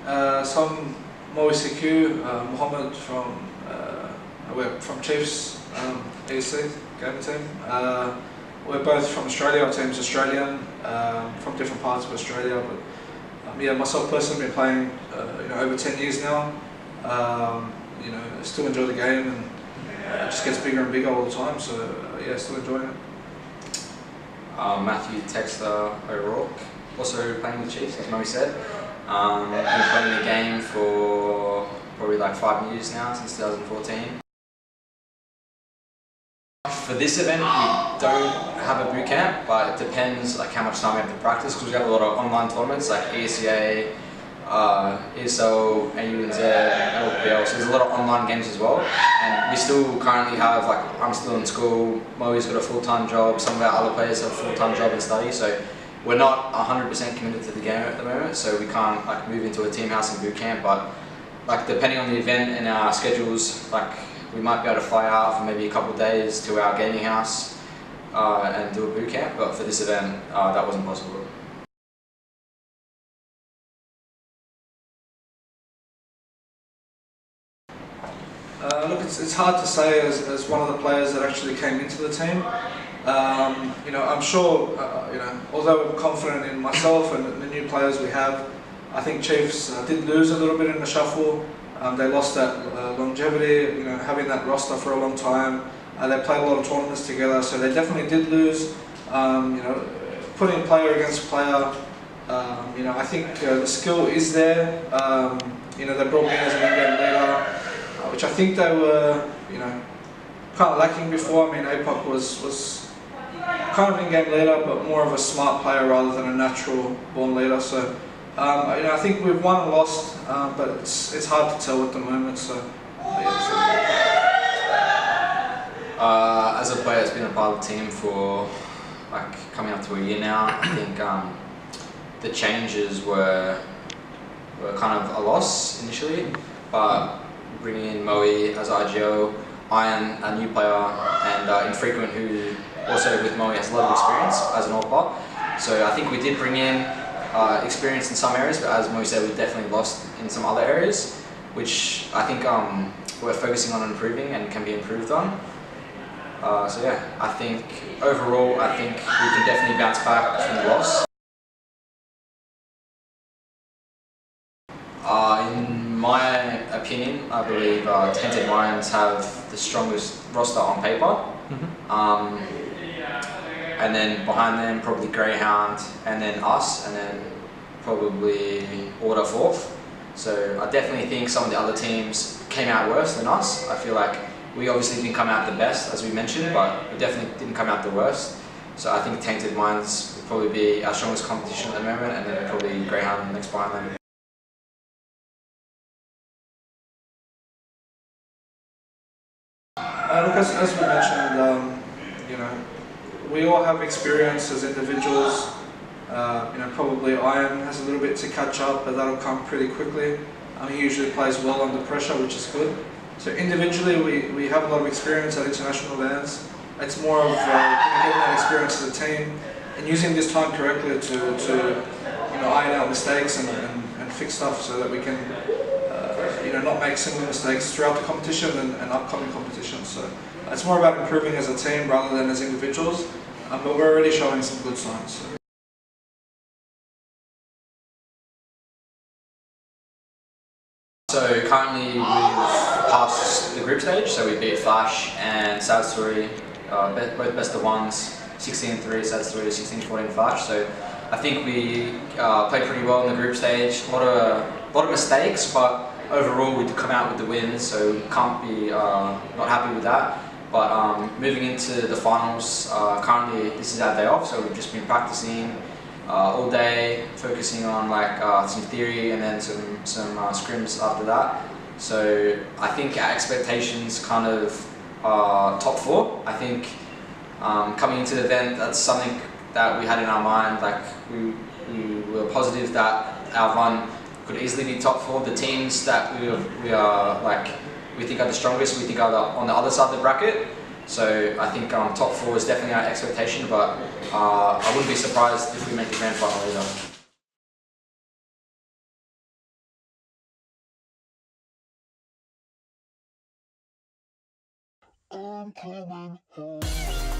So I'm ZOWIE, Mohammed we're from Chiefs ESC gaming team. We're both from Australia. Our team's Australian, from different parts of Australia. But yeah, myself personally, been playing over 10 years now. I still enjoy the game, and it just gets bigger and bigger all the time. So yeah, still enjoying it. Matthew Texter O'Rourke, also playing with the Chiefs, as Murray said. Been playing the game for probably like 5 years now, since 2014. For this event, we don't have a boot camp, but it depends like how much time we have to practice, because we have a lot of online tournaments like ESCA, ESL, AUNZ, LPL, so there's a lot of online games as well. And we still currently have, like, I'm still in school, Moe's got a full-time job, some of our other players have a full-time job and study, so we're not 100% committed to the game at the moment, so we can't like move into a team house and boot camp. But like depending on the event and our schedules, like we might be able to fly out for maybe a couple of days to our gaming house and do a boot camp, but for this event that wasn't possible. Look, it's hard to say as one of the players that actually came into the team. I'm sure, although we're confident in myself and the new players we have, I think Chiefs did lose a little bit in the shuffle. They lost that longevity, having that roster for a long time. They played a lot of tournaments together, so they definitely did lose. Putting player against player, I think the skill is there. They brought me in as an in-game leader, which I think they were, kind of lacking before. I mean, APOC was kind of in-game leader, but more of a smart player rather than a natural-born leader. So, I think we've won and lost, but it's hard to tell at the moment. So, as a player that's been a part of the team for like coming up to a year now, I think the changes were kind of a loss initially, but bringing in Moe as IGO, Iron, a new player, and Infrequent, who also with Moe has a lot of experience as an AWPer. So I think we did bring in experience in some areas, but as Moe said, we definitely lost in some other areas, which I think we're focusing on improving and can be improved on. So yeah, I think overall, I think we can definitely bounce back from the loss. In my opinion, I believe Tainted Minds have the strongest roster on paper. And then behind them, probably Greyhound, and then us, and then probably Order 4th. So I definitely think some of the other teams came out worse than us. I feel like we obviously didn't come out the best, as we mentioned, but we definitely didn't come out the worst. So I think Tainted Minds will probably be our strongest competition at the moment, and then probably Greyhound next behind them. Look, as we mentioned, we all have experience as individuals. Probably Iron has a little bit to catch up, but that'll come pretty quickly. He usually plays well under pressure, which is good. So individually, we have a lot of experience at international LANs. It's more of getting that experience as a team and using this time correctly to iron out mistakes and fix stuff so that we can not make similar mistakes throughout the competition and upcoming competitions. So it's more about improving as a team rather than as individuals, but we're already showing some good signs. So currently we've passed the group stage, so we beat Flash and ZOWIE, both best of ones, 16-3 ZOWIE, 16-14 Flash. So I think we played pretty well in the group stage. A lot of mistakes, but overall we come out with the wins, so we can't be not happy with that. But moving into the finals, currently this is our day off, so we've just been practicing all day, focusing on like some theory and then some scrims after that. So I think our expectations kind of top 4. I think coming into the event, that's something that we had in our mind. Like we were positive that our run could easily be top 4. The teams that we think are the strongest, we think are on the other side of the bracket. So I think top 4 is definitely our expectation, but I wouldn't be surprised if we make the grand final either. I'm coming home.